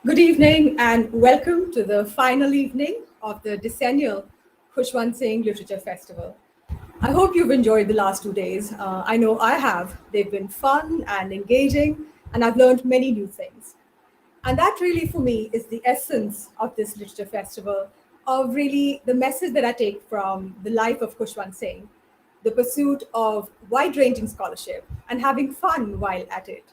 Good evening and welcome to the final evening of the Decennial Khushwant Singh Literature Festival. I hope you've enjoyed the last 2 days. I know I have. They've been fun and engaging, and I've learned many new things. And that really, for me, is the essence of this literature festival, of really the message that I take from the life of Khushwant Singh, the pursuit of wide ranging scholarship and having fun while at it.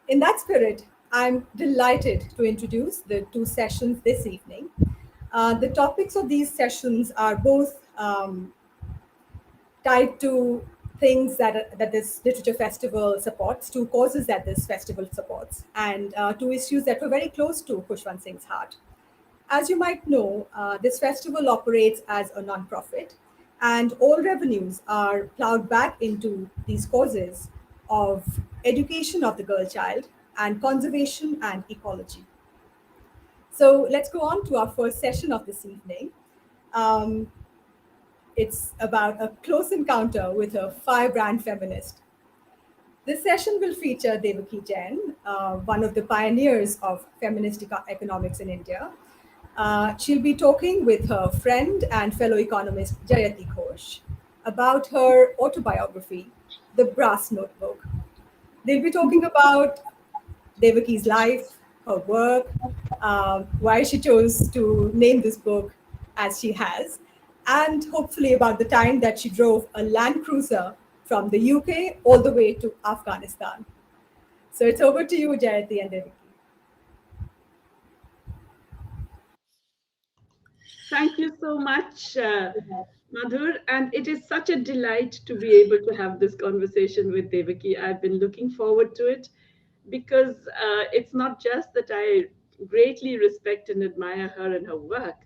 In that spirit, I'm delighted to introduce the two sessions this evening. The topics of these sessions are both tied to things that this literature festival supports, two causes that this festival supports, and two issues that were very close to Khushwant Singh's heart. As you might know, this festival operates as a nonprofit, and all revenues are plowed back into these causes of education of the girl child and conservation and ecology. So let's go on to our first session of this evening. Um, it's about a close encounter with a firebrand feminist. This session will feature Devaki Jain, one of the pioneers of feminist economics in India. She'll be talking with her friend and fellow economist Jyati Ghosh about her autobiography, The Brass Notebook. They'll be talking about Devaki's life, her work, why she chose to name this book as she has, and hopefully about the time that she drove a Land Cruiser from the UK all the way to Afghanistan. So it's over to you, Jayati and Devaki. Thank you so much, Madhur. And it is such a delight to be able to have this conversation with Devaki. I've been looking forward to it because it's not just that I greatly respect and admire her and her work,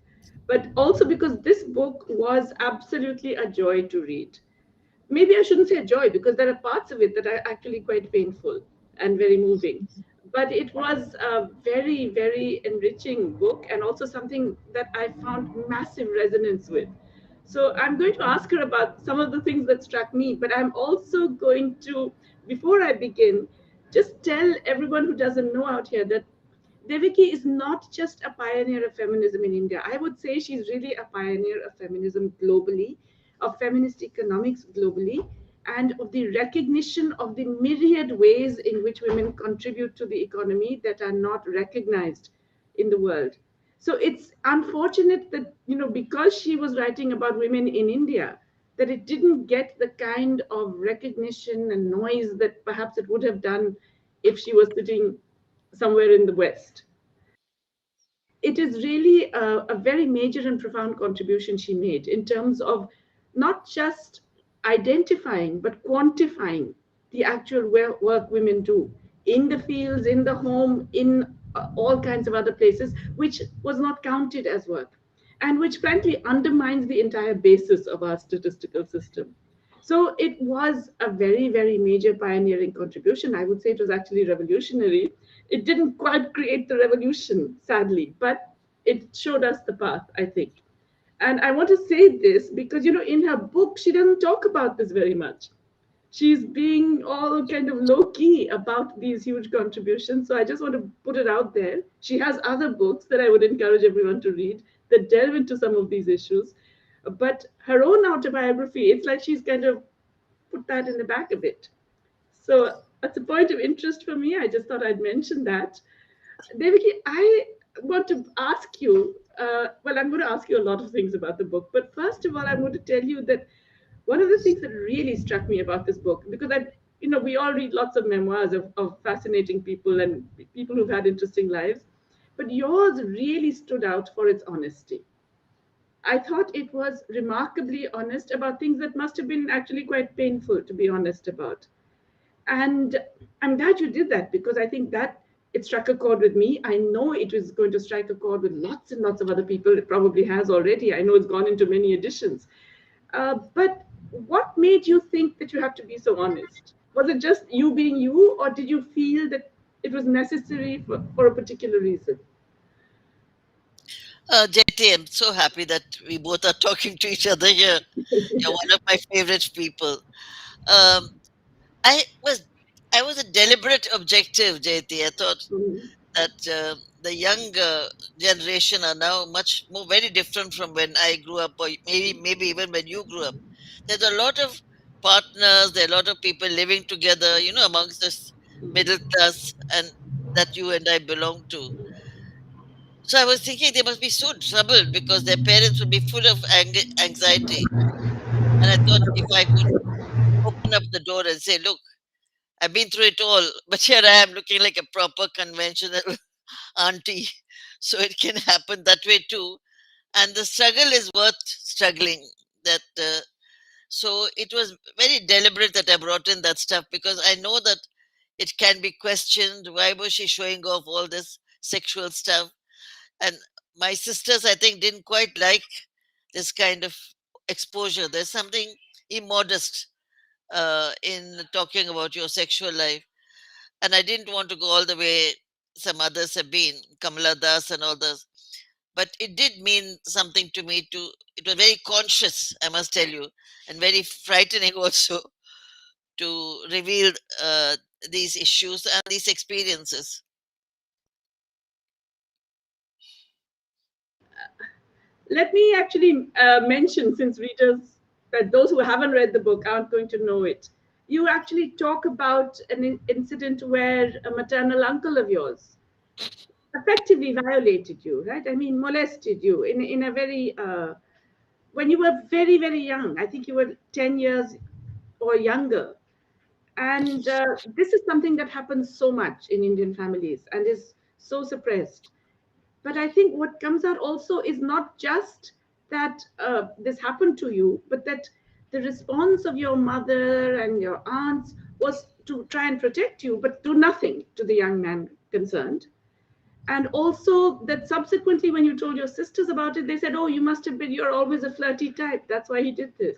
but also because this book was absolutely a joy to read. Maybe I shouldn't say joy because there are parts of it that are actually quite painful and very moving. But it was a very, very enriching book and also something that I found massive resonance with. So I'm going to ask her about some of the things that struck me, but I'm also going to, before I begin, just tell everyone who doesn't know out here that Devaki is not just a pioneer of feminism in India. I would say she's really a pioneer of feminism globally, of feminist economics globally, and of the recognition of the myriad ways in which women contribute to the economy that are not recognized in the world. So it's unfortunate that, because she was writing about women in India, that it didn't get the kind of recognition and noise that perhaps it would have done if she was sitting somewhere in the West. It is really a very major and profound contribution she made in terms of not just identifying, but quantifying the actual work women do in the fields, in the home, in all kinds of other places, which was not counted as work and which frankly undermines the entire basis of our statistical system. So it was a very, very major pioneering contribution. I would say it was actually revolutionary. It didn't quite create the revolution, sadly, but it showed us the path, I think. And I want to say this because, in her book, she doesn't talk about this very much. She's being all kind of low key about these huge contributions. So I just want to put it out there. She has other books that I would encourage everyone to read that delve into some of these issues. But her own autobiography, it's like she's kind of put that in the back of it. So that's a point of interest for me. I just thought I'd mention that. Devaki, I want to ask you, well, I'm going to ask you a lot of things about the book. But first of all, I'm going to tell you that one of the things that really struck me about this book, because we all read lots of memoirs of fascinating people and people who've had interesting lives, but yours really stood out for its honesty. I thought it was remarkably honest about things that must have been actually quite painful to be honest about. And I'm glad you did that because I think that it struck a chord with me. I know it was going to strike a chord with lots and lots of other people. It probably has already. I know it's gone into many editions. But what made you think that you have to be so honest? Was it just you being you, or did you feel that it was necessary for a particular reason? Jyoti, I'm so happy that we both are talking to each other here. You're one of my favorite people. Um, I was I was a deliberate objective, Jyoti. I thought that the young generation are now much more very different from when I grew up, or maybe even when you grew up. There's a lot of partners, there are a lot of people living together, amongst this middle class and that you and I belong to. So I was thinking they must be so troubled because their parents would be full of anxiety. And I thought if I could open up the door and say, look, I've been through it all, but here I am looking like a proper conventional auntie. So it can happen that way too. And the struggle is worth struggling. That So it was very deliberate that I brought in that stuff because I know that it can be questioned. Why was she showing off all this sexual stuff? And my sisters, I think, didn't quite like this kind of exposure. There's something immodest in talking about your sexual life. And I didn't want to go all the way some others have been, Kamala Das and all those. But it did mean something to me too. It was very conscious, I must tell you, and very frightening also to reveal these issues and these experiences. Let me actually mention, since readers, that those who haven't read the book aren't going to know it. You actually talk about an incident where a maternal uncle of yours effectively violated you, right? I mean, molested you in a very, when you were very, very young. I think you were 10 years or younger. And this is something that happens so much in Indian families and is so suppressed. But I think what comes out also is not just that this happened to you, but that the response of your mother and your aunts was to try and protect you, but do nothing to the young man concerned. And also that subsequently, when you told your sisters about it, they said, oh, you must have been, you're always a flirty type. That's why he did this.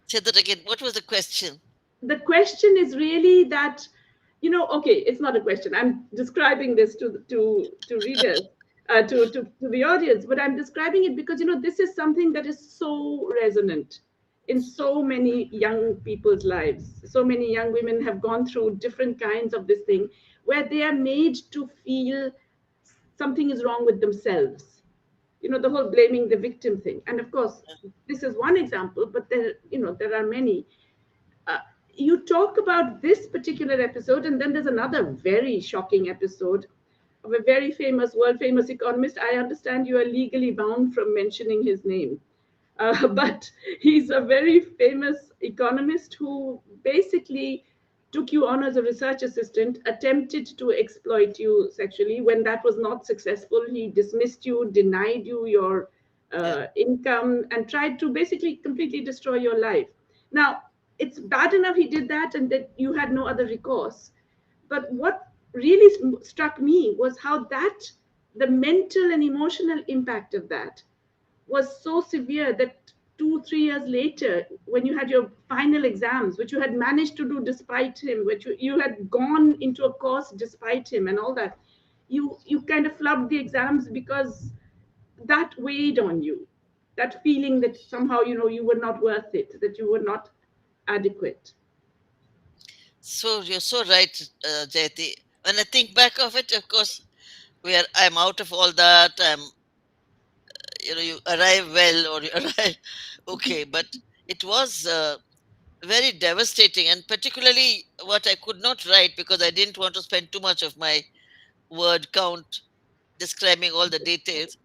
Say that again. What was the question? The question is really that, okay, it's not a question. I'm describing this to readers, to the audience, but I'm describing it because this is something that is so resonant in so many young people's lives. So many young women have gone through different kinds of this thing where they are made to feel something is wrong with themselves. The whole blaming the victim thing. And of course, this is one example, but there are many. uh, you talk about this particular episode, and then there's another very shocking episode of a very famous, world famous economist. I understand you are legally bound from mentioning his name, but he's a very famous economist who basically took you on as a research assistant, attempted to exploit you sexually. When that was not successful, he dismissed you, denied you your Yeah. income, and tried to basically completely destroy your life. Now, it's bad enough he did that and that you had no other recourse. But what really struck me was how the mental and emotional impact of that was so severe that 2 3 years later, when you had your final exams, which you had managed to do despite him, which you had gone into a course despite him and all that, you kind of flubbed the exams because that weighed on you, that feeling that somehow you were not worth it, that you were not adequate. So you're so right, Jayati. When I think back of it, of course, I'm out of all that. You arrive well or you arrive okay, but it was very devastating, and particularly what I could not write because I didn't want to spend too much of my word count describing all the details,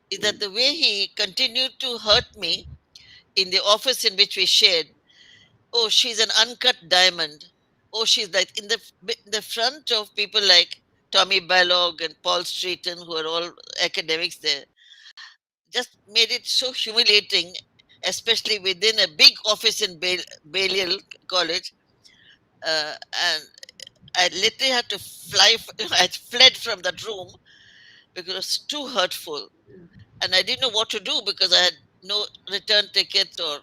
is that the way he continued to hurt me in the office in which we shared. Oh, she's an uncut diamond. Oh, she's like in the front of people like Tommy Balog and Paul Streeton, who are all academics there, just made it so humiliating, especially within a big office in Balliol College. And I literally had to fly. I fled from that room because it was too hurtful, and I didn't know what to do because I had no return ticket or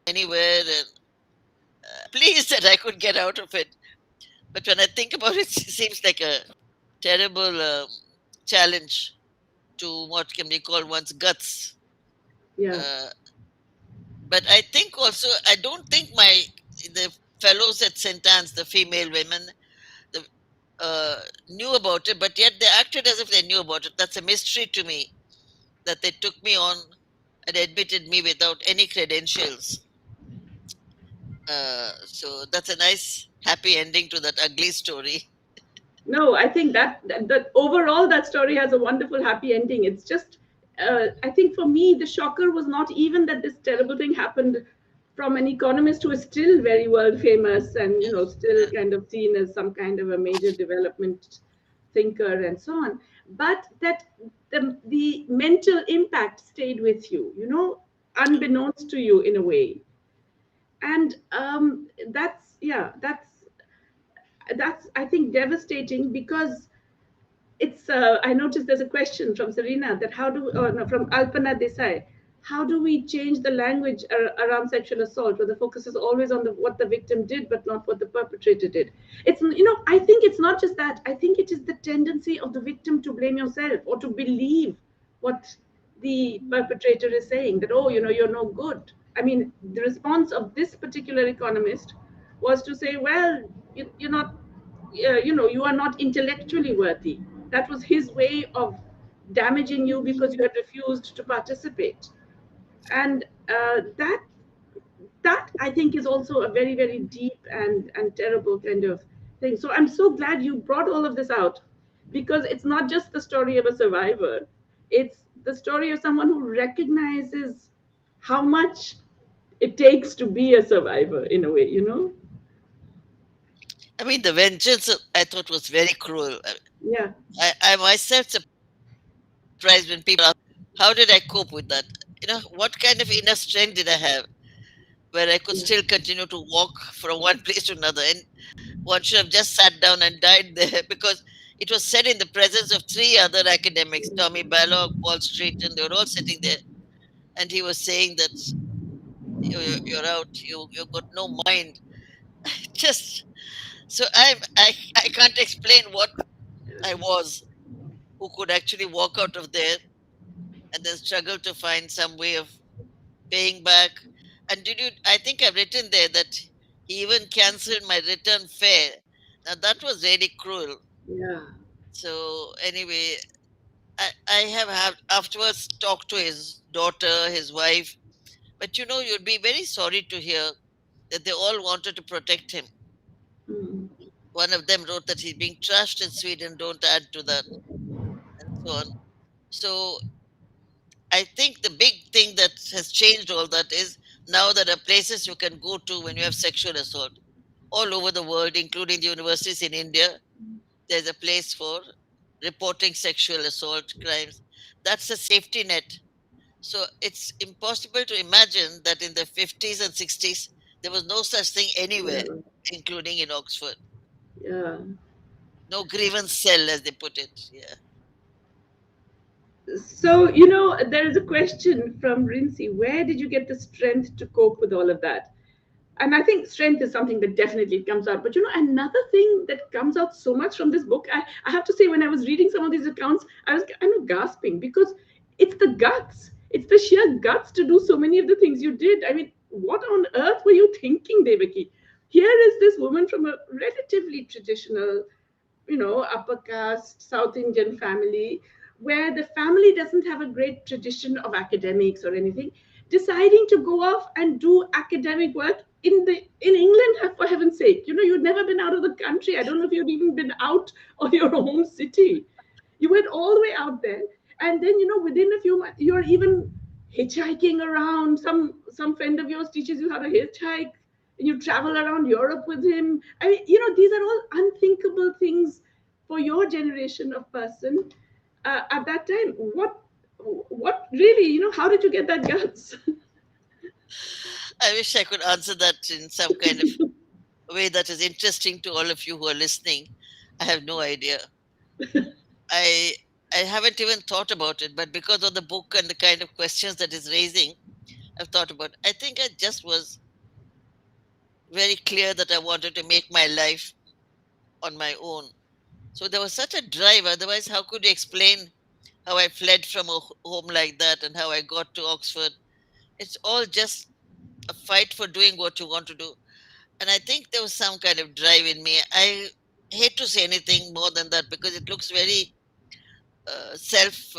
anywhere. And pleased that I could get out of it. But when I think about it, it seems like a terrible challenge to what can be called one's guts. Yeah. Uh, but I think also, I don't think the fellows at St. Anne's, the female women, the, knew about it, but yet they acted as if they knew about it. That's a mystery to me that they took me on and admitted me without any credentials. So that's a nice, happy ending to that ugly story. No, I think that overall that story has a wonderful happy ending. It's just, I think for me, the shocker was not even that this terrible thing happened from an economist who is still very world famous and still Yeah. kind of seen as some kind of a major development thinker and so on, but that the mental impact stayed with you, unbeknownst to you in a way. And that's, yeah, that's I think devastating, because it's I noticed there's a question from Serena, that how do or no, from Alpana Desai, how do we change the language around sexual assault where the focus is always on what the victim did but not what the perpetrator did? It's, I think it's not just that. I think it is the tendency of the victim to blame yourself or to believe what the perpetrator is saying, that, oh, you're no good. I mean, the response of this particular economist was to say, well, you're not, you are not intellectually worthy. That was his way of damaging you because you had refused to participate. And that I think is also a very, very deep and terrible kind of thing. So I'm so glad you brought all of this out, because it's not just the story of a survivor, it's the story of someone who recognizes how much it takes to be a survivor, in a way. I mean, the vengeance I thought was very cruel. Yeah. I myself surprised when people ask, how did I cope with that? What kind of inner strength did I have where I could Yeah. still continue to walk from one place to another? And one should have just sat down and died there because it was said in the presence of three other academics, Tommy Ballock, Paul Street, and they were all sitting there. And he was saying that you're out, you've got no mind. Just so I can't explain what I was who could actually walk out of there and then struggle to find some way of paying back. And I think I've written there that he even cancelled my return fare. Now that was really cruel. Yeah. So anyway, I have afterwards talked to his daughter, his wife, but you'd be very sorry to hear that they all wanted to protect him. Mm. One of them wrote that he's being trashed in Sweden, don't add to that, and so on. So I think the big thing that has changed all that is now there are places you can go to when you have sexual assault all over the world, including the universities in India. There's a place for reporting sexual assault crimes. That's a safety net. So it's impossible to imagine that in the 50s and 60s there was no such thing Yeah. anywhere, including in Oxford. Yeah. No grievance cell, as they put it. Yeah. So, there is a question from Rincy. Where did you get the strength to cope with all of that? And I think strength is something that definitely comes out. But another thing that comes out so much from this book, I have to say, when I was reading some of these accounts, I was kind of gasping, because it's the guts. It's the sheer guts to do so many of the things you did. I mean, what on earth were you thinking, Devaki? Here is this woman from a relatively traditional, upper caste South Indian family, where the family doesn't have a great tradition of academics or anything, deciding to go off and do academic work in England, for heaven's sake. You'd never been out of the country. I don't know if you'd even been out of your home city. You went all the way out there, and then within a few months you're even hitchhiking around. Some friend of yours teaches you how to hitchhike, and you travel around Europe with him. I mean, these are all unthinkable things for your generation of person at that time. What really, how did you get that guts? I wish I could answer that in some kind of way that is interesting to all of you who are listening. I have no idea. I I haven't even thought about it, but because of the book and the kind of questions that is raising, I've thought about it. I think I just was very clear that I wanted to make my life on my own. So there was such a drive. Otherwise, how could you explain how I fled from a home like that and how I got to Oxford? It's all just a fight for doing what you want to do. And I think there was some kind of drive in me. I hate to say anything more than that because it looks very self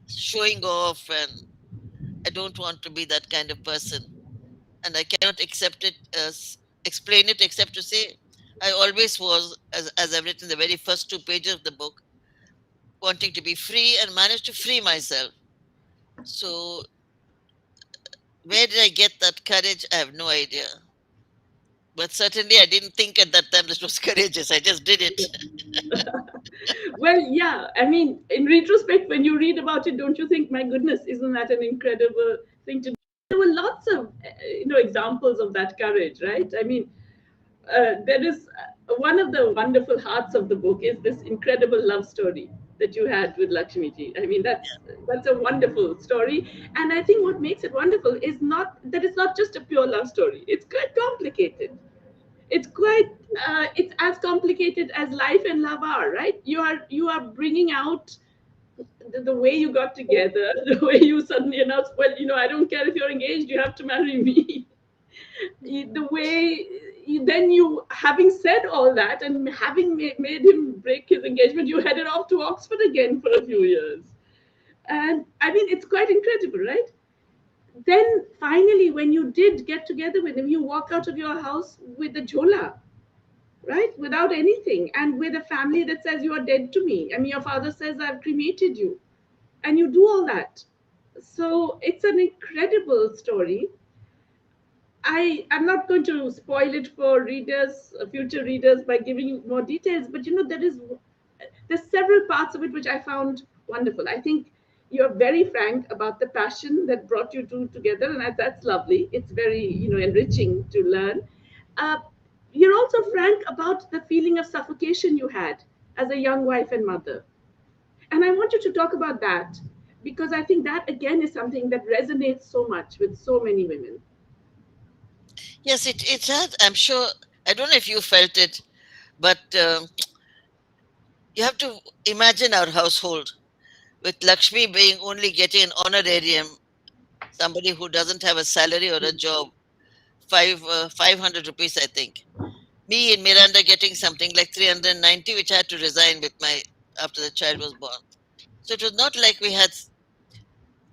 showing off, and I don't want to be that kind of person. And I cannot accept it, explain it, except to say I always was, as I've written the very first 2 pages of the book, wanting to be free and managed to free myself. So, where did I get that courage? I have no idea. But certainly, I didn't think at that time this was courageous. I just did it. Well, yeah, I mean, in retrospect, when you read about it, don't you think, my goodness, isn't that an incredible thing to do? There were lots of, examples of that courage, right? I mean, there is one of the wonderful hearts of the book is this incredible love story that you had with Lakshmi ji. I mean, that's a wonderful story, and I think what makes it wonderful is not that it's not just a pure love story. It's quite complicated. It's as complicated as life and love are, right? You are bringing out the way you got together, the way you suddenly announced, well, I don't care if you're engaged, you have to marry me. The way then you, having said all that and having made him break his engagement, you headed off to Oxford again for a few years. And I mean, it's quite incredible, right? Then finally, when you did get together with him, you walk out of your house with a jhola, right? Without anything, and with a family that says, you are dead to me. I mean, your father says, I've cremated you. And you do all that. So it's an incredible story. I'm not going to spoil it for readers, future readers, by giving you more details, but there's several parts of it which I found wonderful. I think you're very frank about the passion that brought you two together, and that's lovely. It's very, enriching to learn. Uh, you're also frank about the feeling of suffocation you had as a young wife and mother. And I want you to talk about that because I think that again is something that resonates so much with so many women. Yes, it had. I'm sure. I don't know if you felt it, but you have to imagine our household with Lakshmi being only getting an honorarium, somebody who doesn't have a salary or a job, 500 rupees, I think. Me and Miranda getting something like 390, which I had to resign with my after the child was born. So it was not like we had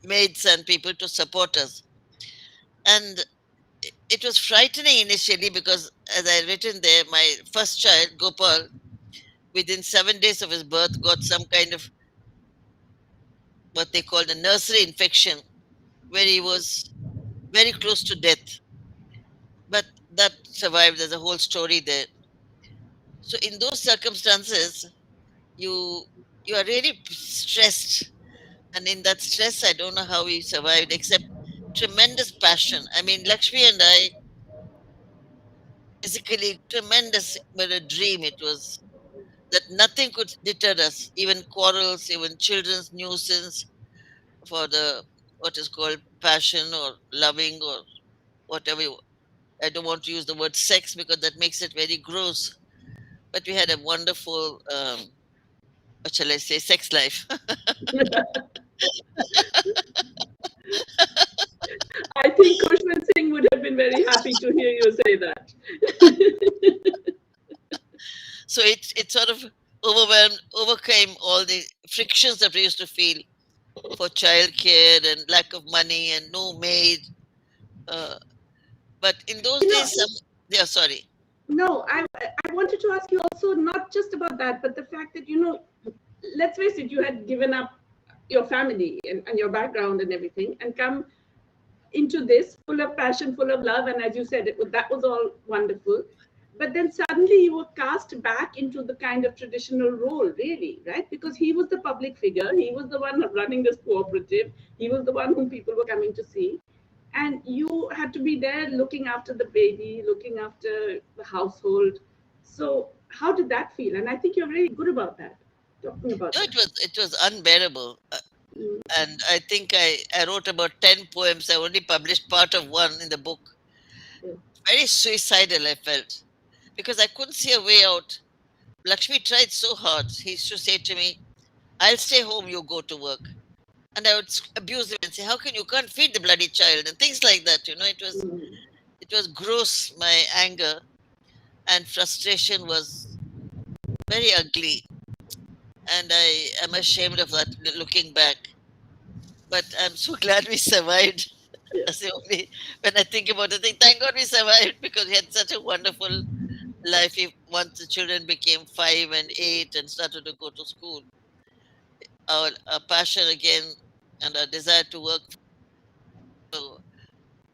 maids and people to support us. And it was frightening initially because, as I written there, my first child, Gopal, within 7 days of his birth, got some kind of what they called a nursery infection, where he was very close to death. But that survived. There's a whole story there. So in those circumstances, you you are really stressed, and in that stress, I don't know how we survived, except tremendous passion. I mean, Lakshmi and I, physically tremendous, but a dream it was that nothing could deter us, even quarrels, even children's nuisance for the what is called passion or loving or whatever. I don't want to use the word sex because that makes it very gross. But we had a wonderful, what shall I say, sex life. I think Khushwant Singh would have been very happy to hear you say that. So it sort of overcame all the frictions that we used to feel for childcare and lack of money and no maid. Uh, but in those you know, days, yeah, sorry. no, I wanted to ask you also not just about that, but the fact that, let's face it, you had given up your family and your background and everything and come into this full of passion, full of love. And as you said, that was all wonderful. But then suddenly you were cast back into the kind of traditional role, really, right? Because he was the public figure, he was the one running this cooperative, he was the one whom people were coming to see. And you had to be there looking after the baby, looking after the household. So, how did that feel? And I think you're really good about that, talking about No, that. it was unbearable. Mm. And I think I wrote about 10 poems. I only published part of one in the book. Yeah. Very suicidal, I felt, because I couldn't see a way out. Lakshmi tried so hard. He used to say to me, I'll stay home, you go to work. And I would abuse him and say, how can you can't feed the bloody child? And things like that. It was Mm. It was gross, my anger and frustration was very ugly. And I am ashamed of that looking back. But I'm so glad we survived. Yeah. That's the only, when I think about it, I think, thank God we survived because we had such a wonderful life. Once the children became 5 and 8 and started to go to school, our passion again and our desire to work for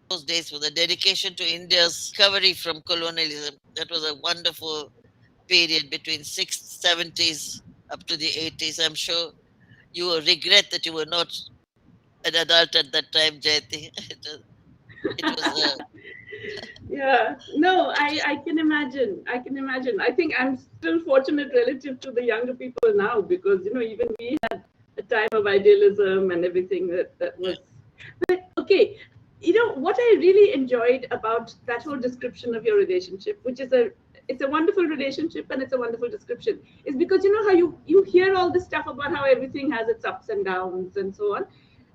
those days with a dedication to India's recovery from colonialism. That was a wonderful period between 670s up to the 80s. I'm sure you will regret that you were not an adult at that time, Jayati. It was Yeah, no, I can imagine. I can imagine. I think I'm still fortunate relative to the younger people now because, even we had a time of idealism and everything that was. But okay, what I really enjoyed about that whole description of your relationship, which is it's a wonderful relationship and it's a wonderful description, is because you know how you hear all this stuff about how everything has its ups and downs and so on,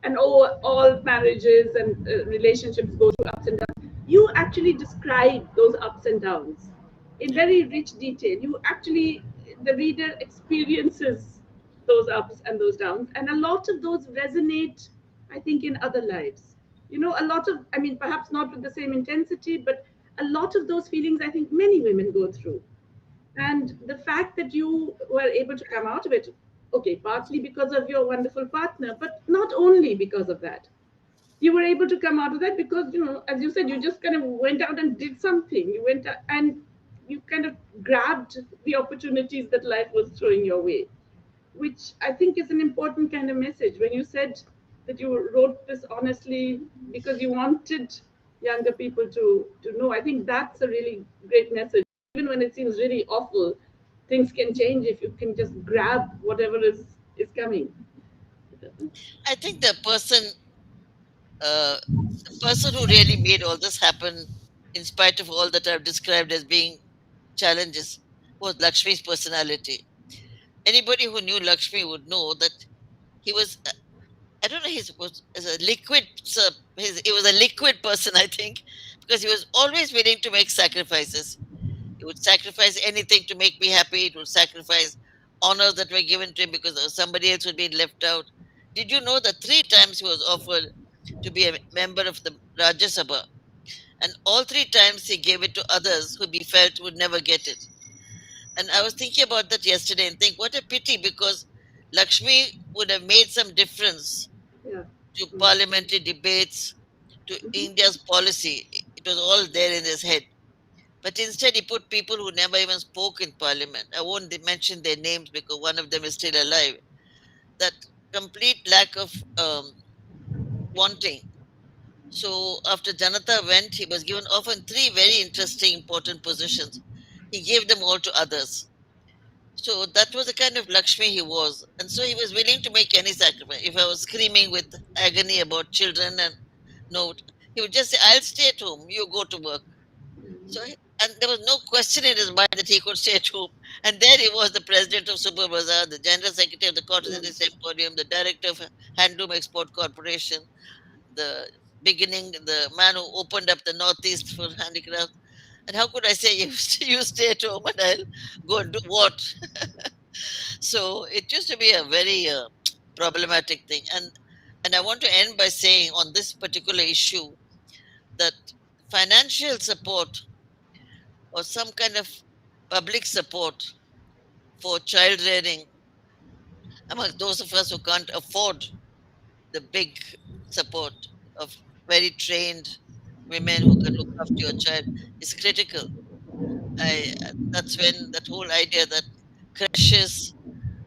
and all marriages and relationships go through ups and downs. You actually describe those ups and downs in very rich detail. The reader experiences those ups and those downs, and a lot of those resonate, I think, in other lives. A lot of, I mean, perhaps not with the same intensity, but a lot of those feelings, I think, many women go through. And the fact that you were able to come out of it, okay, partly because of your wonderful partner, but not only because of that, you were able to come out of that because, as you said, you just kind of went out and did something. You went out and you kind of grabbed the opportunities that life was throwing your way, which I think is an important kind of message. When you said that you wrote this honestly because you wanted younger people to know, I think that's a really great message. Even when it seems really awful, things can change if you can just grab whatever is coming. I think uh, the person who really made all this happen, in spite of all that I've described as being challenges, was Lakshmi's personality. Anybody who knew Lakshmi would know that he was. I don't know. He was as a liquid. He was a liquid person, I think, because he was always willing to make sacrifices. He would sacrifice anything to make me happy. He would sacrifice honors that were given to him because somebody else would be left out. Did you know that 3 times he was offered to be a member of the Rajya Sabha, and all 3 times he gave it to others who he felt would never get it? And I was thinking about that yesterday and think what a pity because Lakshmi would have made some difference Yeah. to Mm. parliamentary debates, to India's policy. It was all there in his head. But instead, he put people who never even spoke in parliament. I won't mention their names because one of them is still alive. That complete lack of wanting. So after Janata went, he was given often 3 very interesting, important positions. He gave them all to others. So that was the kind of Lakshmi he was. And so he was willing to make any sacrifice. If I was screaming with agony about children and no, he would just say, I'll stay at home, you go to work. So, and there was no question in his mind that he could stay at home. And there he was, the president of Super Bazaar, the general secretary of the Cotton Yeah. Industry Emporium, the director of Handloom Export Corporation, the the man who opened up the Northeast for handicrafts. And how could I say, you stay at home and I'll go and do what? So it used to be a very problematic thing. And I want to end by saying on this particular issue that financial support or some kind of public support for child rearing among those of us who can't afford the big support of very trained women who can look after your child is critical. That's when that whole idea that creches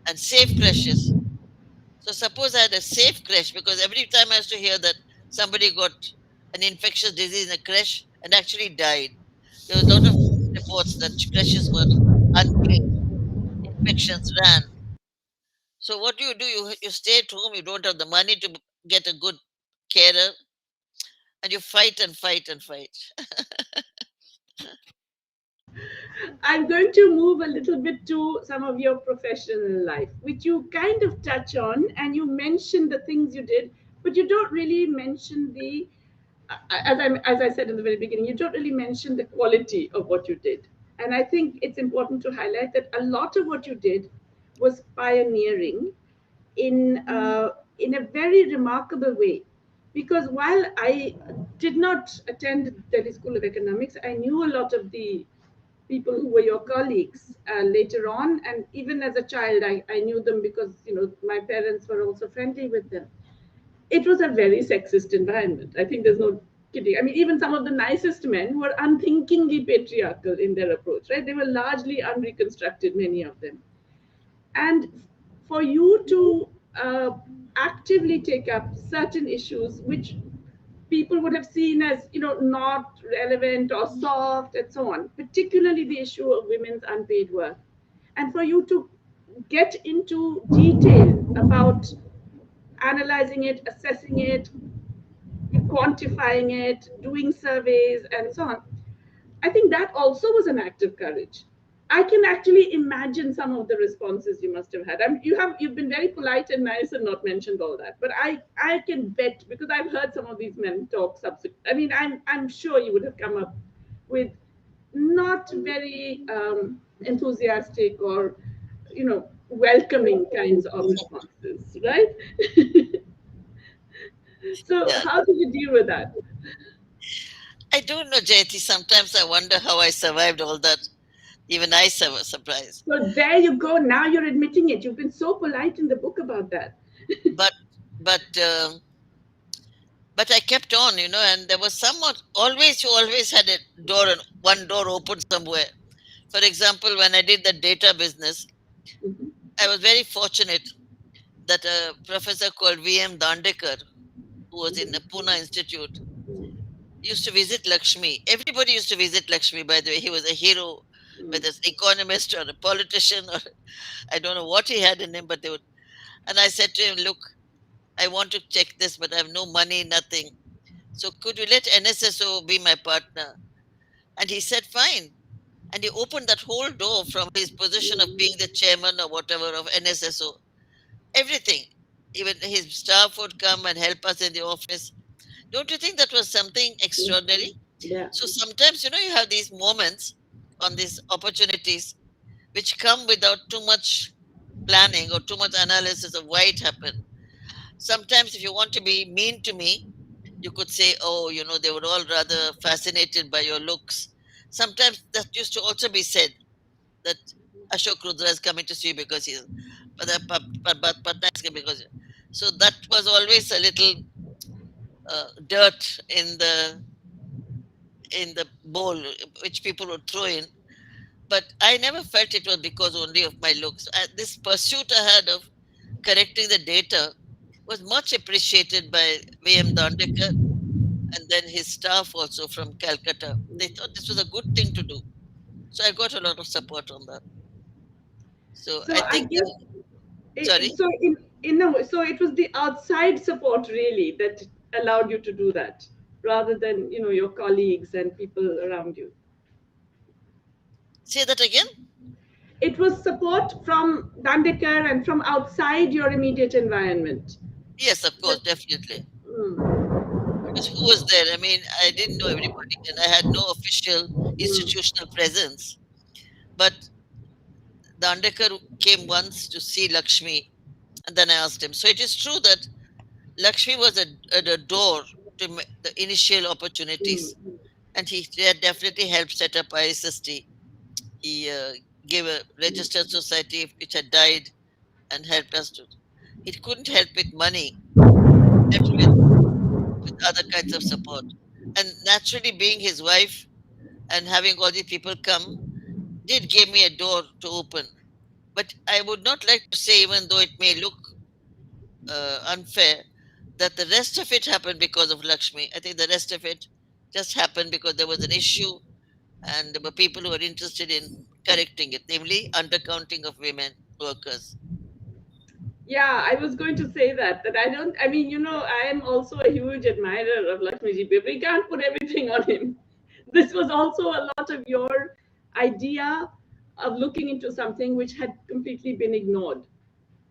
and safe creches. So suppose I had a safe creche because every time I used to hear that somebody got an infectious disease in a creche and actually died. There were a lot of reports that creches were unclean, infections ran. So what do? You stay at home, you don't have the money to get a good carer, and you fight and fight and fight. I'm going to move a little bit to some of your professional life, which you kind of touch on, and you mention the things you did, but you don't really mention the as I said in the very beginning, you don't really mention the quality of what you did. And I think it's important to highlight that a lot of what you did was pioneering in a very remarkable way. Because while I did not attend Delhi School of Economics, I knew a lot of the people who were your colleagues later on, and even as a child, I knew them because my parents were also friendly with them. It was a very sexist environment. I think there's no kidding. I mean, even some of the nicest men were unthinkingly patriarchal in their approach, right? They were largely unreconstructed, many of them. And for you to actively take up certain issues which people would have seen as not relevant or soft and so on, particularly the issue of women's unpaid work, and for you to get into detail about analyzing it, assessing it, quantifying it, doing surveys, and so on. I think that also was an act of courage. I can actually imagine some of the responses you must have had. I mean, you've been very polite and nice and not mentioned all that, but I can bet, because I've heard some of these men talk subsequent. I mean, I'm sure you would have come up with not very enthusiastic or welcoming kinds of responses, right? So Yeah. how did you deal with that? I don't know, Jyoti. Sometimes I wonder how I survived all that. Even I was surprised. So there you go. Now you're admitting it. You've been so polite in the book about that. But but but I kept on, and there was somewhat always you always had a door and one door open somewhere. For example, when I did the data business, Mhm. I was very fortunate that a professor called V.M. Dandekar, who was in the Pune Institute, used to visit Lakshmi. Everybody used to visit Lakshmi, by the way. He was a hero, whether it's economist or a politician, or I don't know what he had in him, but they would. And I said to him, look, I want to check this, but I have no money, nothing. So could you let NSSO be my partner? And he said, fine. And he opened that whole door from his position of being the chairman or whatever of NSSO. Everything. Even his staff would come and help us in the office. Don't you think that was something extraordinary? Yeah. So sometimes, you have these moments on these opportunities which come without too much planning or too much analysis of why it happened. Sometimes, if you want to be mean to me, you could say, oh, they were all rather fascinated by your looks. Sometimes that used to also be said that Ashok Rudra is coming to see you because he's, but Patna is coming because. So that was always a little dirt in the bowl which people would throw in. But I never felt it was because only of my looks. This pursuit I had of correcting the data was much appreciated by V.M. Dandekar and then his staff also from Calcutta. They thought this was a good thing to do. So I got a lot of support on that. So So I I think, guess sorry, so in a way, so it was the outside support really that allowed you to do that, rather than your colleagues and people around you. say that again. It was support from Dandekar and from outside your immediate environment. Yes, of course, That- definitely. mm, Because who was there? I mean, I didn't know everybody and I had no official mm, institutional presence. But the Andekar came once to see Lakshmi and then I asked him. So it is true that Lakshmi was a door to the initial opportunities, mm. and he had definitely helped set up ISST. He gave a registered society which had died and helped us to. He couldn't help with money, helped with other kinds of support. And naturally, being his wife and having all these people come did give me a door to open. But I would not like to say, even though it may look unfair, that the rest of it happened because of Lakshmi. I think the rest of it just happened because there was an issue and there were people who were interested in correcting it, namely undercounting of women workers. Yeah, I was going to say that I don't. I mean, I am also a huge admirer of Lakshmiji, but we can't put everything on him. This was also a lot of your idea of looking into something which had completely been ignored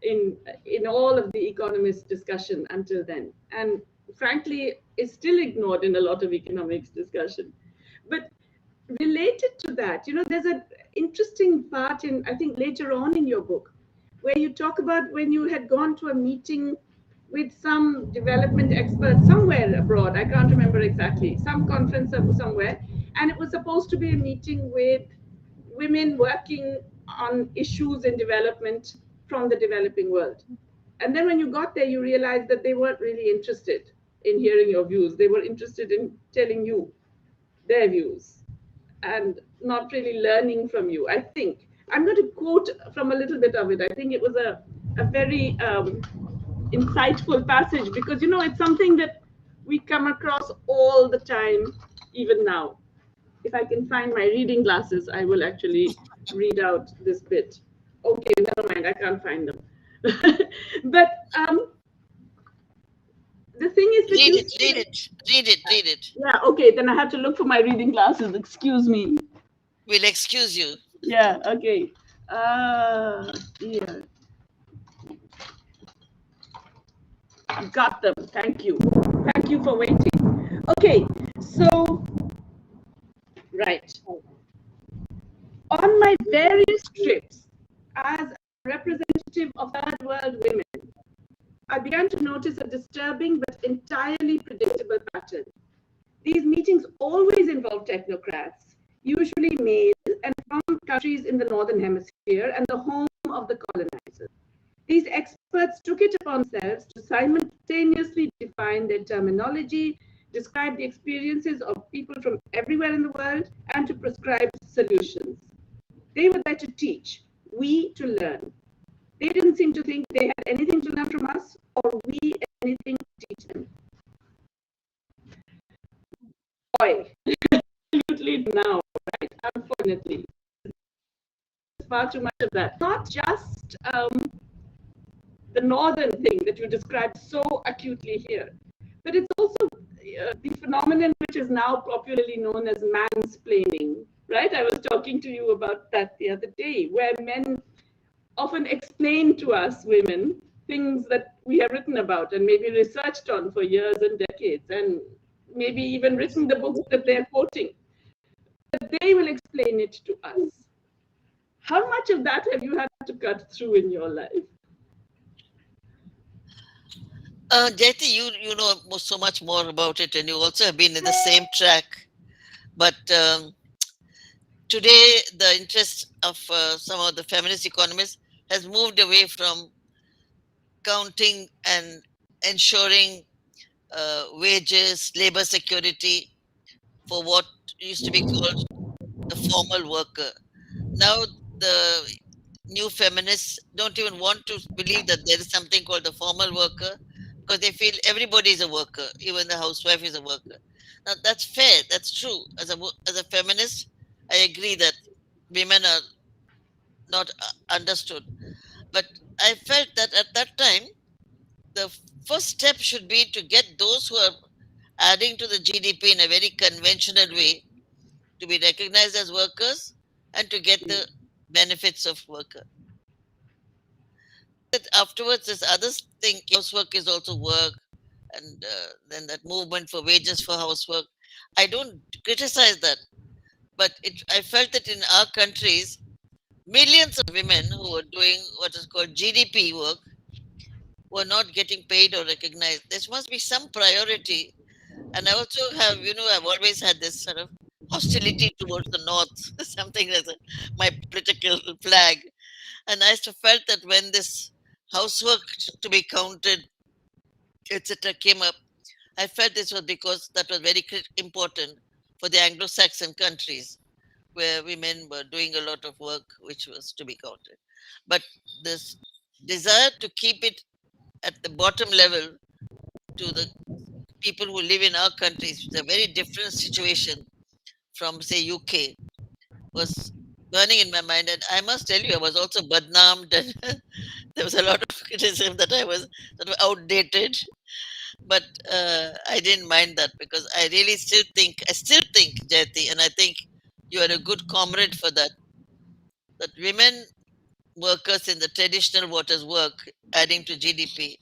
in all of the economist discussion until then. And frankly, is still ignored in a lot of economics discussion. But related to that, there's an interesting part in, I think, later on in your book, where you talk about when you had gone to a meeting with some development expert somewhere abroad. I can't remember exactly, some conference somewhere, and it was supposed to be a meeting with women working on issues in development from the developing world. And then when you got there, you realized that they weren't really interested in hearing your views. They were interested in telling you their views and not really learning from you. I think I'm going to quote from a little bit of it. I think it was a very insightful passage, because it's something that we come across all the time, even now. If I can find my reading glasses, I will actually read out this bit. Okay, never mind, I can't find them. But the thing is that read it. Yeah, okay, then I have to look for my reading glasses. Excuse me. We'll excuse you. Yeah, okay. Here. Got them. Thank you. Thank you for waiting. Okay, so, right. On my various trips as a representative of third world women, I began to notice a disturbing but entirely predictable pattern. These meetings always involve technocrats, usually male and from countries in the Northern Hemisphere and the home of the colonizers. These experts took it upon themselves to simultaneously define their terminology, describe the experiences of people from everywhere in the world, and to prescribe solutions. They were there to teach, we to learn. They didn't seem to think they had anything to learn from us, or we anything to teach them. Boy, absolutely now, right? Unfortunately, far too much of that. Not just the northern thing that you described so acutely here, but it's also the phenomenon which is now popularly known as mansplaining, right? I was talking to you about that the other day, where men often explain to us women things that we have written about and maybe researched on for years and decades, and maybe even written the books that they're quoting. But they will explain it to us. How much of that have you had to cut through in your life? Jyati, you know so much more about it, and you also have been in the same track. But today, the interest of some of the feminist economists has moved away from counting and ensuring wages, labor security for what used to be called the formal worker. Now, the new feminists don't even want to believe that there is something called the formal worker, because they feel everybody is a worker, even the housewife is a worker. Now, that's fair, that's true. As a feminist, I agree that women are not understood. But I felt that at that time, the first step should be to get those who are adding to the GDP in a very conventional way to be recognized as workers and to get the benefits of worker. That afterwards, this other thing, housework is also work, and then that movement for wages for housework. I don't criticize that, but I felt that in our countries, millions of women who are doing what is called GDP work were not getting paid or recognized. There must be some priority. And I also have, I've always had this sort of hostility towards the North, something as my political flag. And I just felt that when this housework to be counted, etc., came up, I felt this was because that was very important for the Anglo-Saxon countries, where women were doing a lot of work which was to be counted. But this desire to keep it at the bottom level to the people who live in our countries, it's a very different situation from, say, UK, was burning in my mind. And I must tell you, I was also badnamed, and there was a lot of criticism that I was sort of outdated. But I didn't mind that, because I still think, Jyati, and I think you are a good comrade for that, that women workers in the traditional waters work, adding to GDP,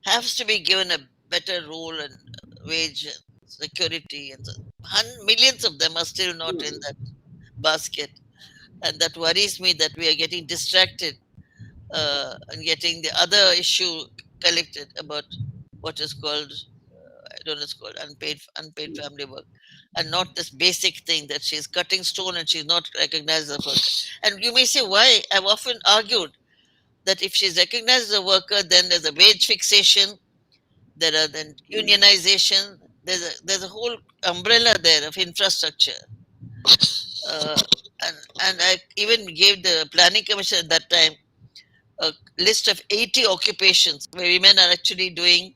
has to be given a better role and wage security, and millions of them are still not in that basket. And that worries me that we are getting distracted and getting the other issue collected about what is called, I don't know, it's called unpaid family work, and not this basic thing that she's cutting stone and she's not recognized as a worker. And you may say, why? I've often argued that if she's recognized as a worker, then there's a wage fixation, there are then unionization, there's a whole umbrella there of infrastructure. Uh, and I even gave the planning commission at that time a list of 80 occupations where women are actually doing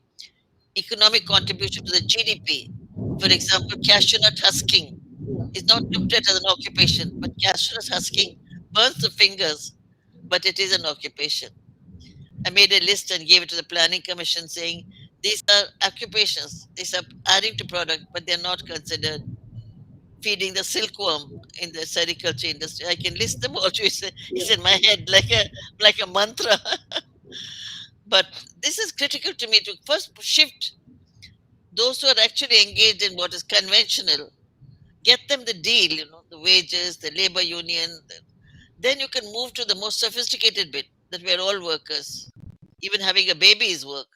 economic contribution to the GDP. For example, cashew nut husking is not looked at as an occupation, but cashew nut husking burns the fingers, but it is an occupation. I made a list and gave it to the planning commission saying these are occupations, these are adding to product, but they're not considered feeding the silkworm in the sericulture industry. I can list them all. It's in my head like a mantra. But this is critical to me to first shift those who are actually engaged in what is conventional, get them the deal, the wages, the labor union. Then you can move to the most sophisticated bit that we're all workers. Even having a baby is work.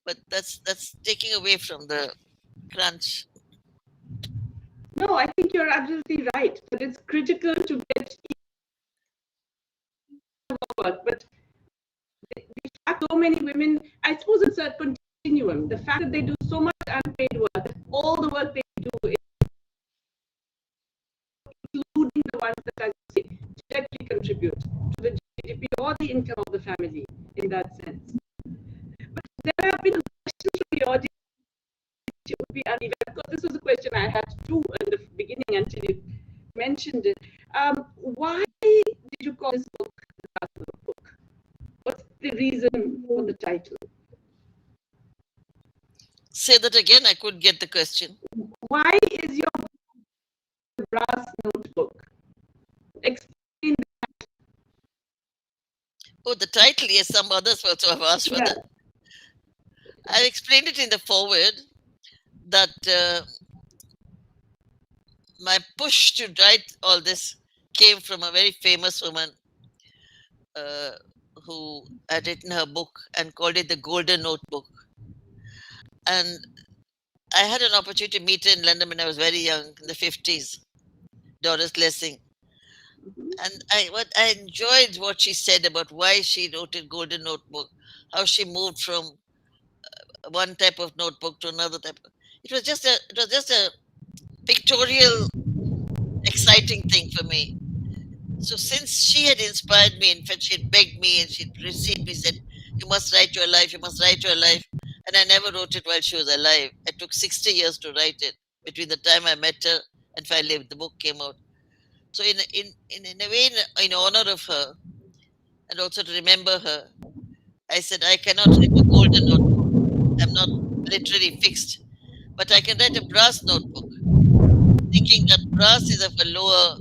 But that's taking away from the crunch. No, I think you're absolutely right. That it's critical to get work, but the fact so many women, I suppose it's a continuum. The fact that they do so much unpaid work, all the work they do, including the ones that, as you say, directly contribute to the GDP or the income of the family in that sense. But there have been questions from the audience which would be uneven. Of course, this was a question I had too in the beginning until you mentioned it. Why did you call this book the Brass Notebook? What's the reason for the title? Say that again. I couldn't get the question. Why is your book the Brass Notebook? Explain that. Oh, the title. Yes, some others also have asked for that. I explained it in the foreword that my push to write all this came from a very famous woman uh, who had written her book and called it the Golden Notebook. And I had an opportunity to meet her in London when I was very young, in the 50s, Doris Lessing. And I enjoyed what she said about why she wrote a Golden Notebook, how she moved from one type of notebook to another type. It was just a pictorial, exciting thing for me. So since she had inspired me, in fact, she had begged me and she'd received me, said, "You must write your life, you must write your life." And I never wrote it while she was alive. It took 60 years to write it between the time I met her and finally the book came out. So in a way, in honor of her and also to remember her, I said, I cannot write a golden notebook. I'm not literally fixed, but I can write a brass notebook, thinking that brass is of a lower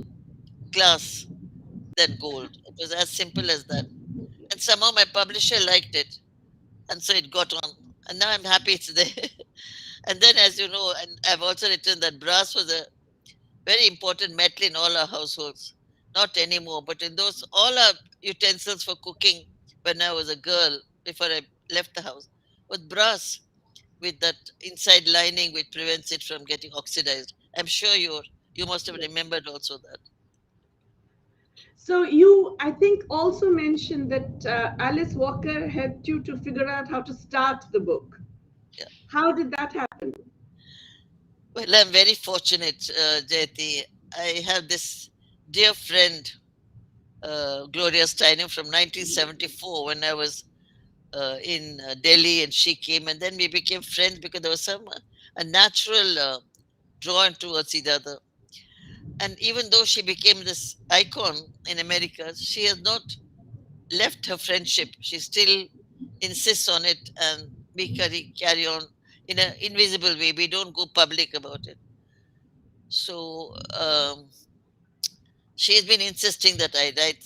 class than gold. It was as simple as that. And somehow my publisher liked it. And so it got on. And now I'm happy it's there. And then, as you know, and I've also written that brass was a very important metal in all our households. Not anymore, but in those, all our utensils for cooking when I was a girl, before I left the house, was brass with that inside lining which prevents it from getting oxidized. I'm sure you must have remembered also that. So you, I think, also mentioned that Alice Walker helped you to figure out how to start the book. Yeah. How did that happen? Well, I'm very fortunate, Jyati. I have this dear friend, Gloria Steinem, from 1974 when I was in Delhi, and she came, and then we became friends because there was some a natural drawn towards each other. And even though she became this icon in America, she has not left her friendship. She still insists on it, and we carry on in an invisible way. We don't go public about it. So she has been insisting that I write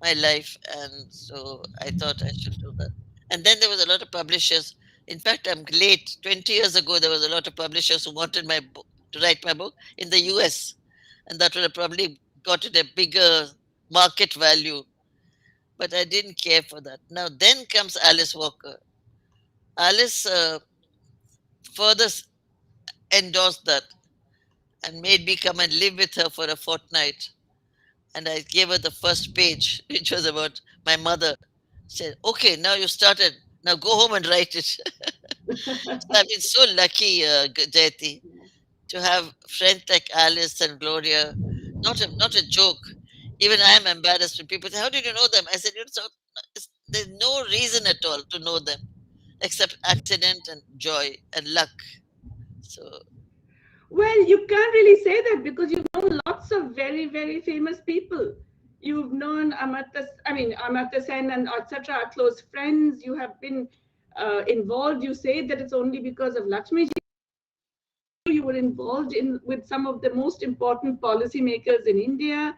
my life, and so I thought I should do that. And then there was a lot of publishers In fact, I'm late. 20 years ago, there was a lot of publishers who wanted my book to write my book in the US, and that would have probably got it a bigger market value. But I didn't care for that. Now, then comes Alice Walker. Alice further endorsed that and made me come and live with her for a fortnight. And I gave her the first page, which was about my mother. Said, "Okay, now you started. Now go home and write it." So I've been so lucky, Jayati, to have friends like Alice and Gloria. Not a joke. Even I am embarrassed when people say, "How did you know them?" I said, there's no reason at all to know them except accident and joy and luck." So Well, you can't really say that because you've known lots of very, very famous people. You've known Amartya Sen and etc. are close friends. You have been involved. You say that it's only because of Lakshmi. You were involved in with some of the most important policymakers in India.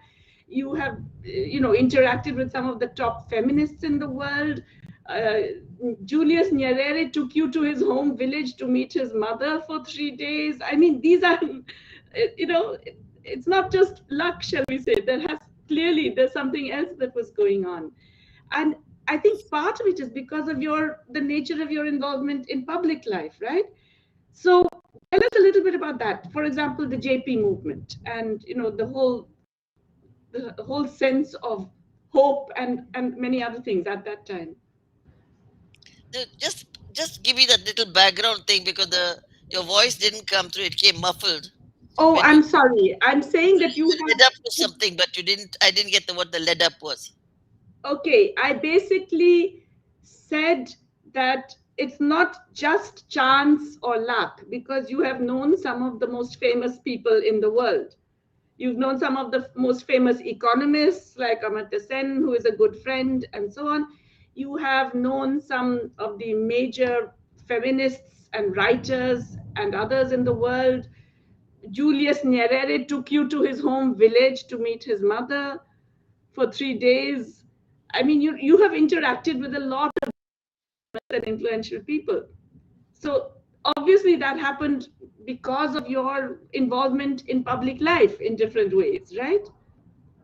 You have, interacted with some of the top feminists in the world. Uh, Julius Nyerere took you to his home village to meet his mother for 3 days. I mean, these are, it's not just luck, shall we say. There's something else that was going on, and I think part of it is because of the nature of your involvement in public life, right? So tell us a little bit about that. For example, the JP movement, and the whole sense of hope and many other things at that time. just give me that little background thing because the your voice didn't come through. It came muffled Oh, when I'm sorry. I'm saying that you you led up to have. something, but you didn't. I didn't get what the led up was. Okay, I basically said that it's not just chance or luck because you have known some of the most famous people in the world. You've known some of the most famous economists like Amartya Sen, who is a good friend, and so on. You have known some of the major feminists and writers and others in the world. Julius Nyerere took you to his home village to meet his mother for 3 days. I mean, you have interacted with a lot of influential people. So obviously that happened because of your involvement in public life in different ways, right?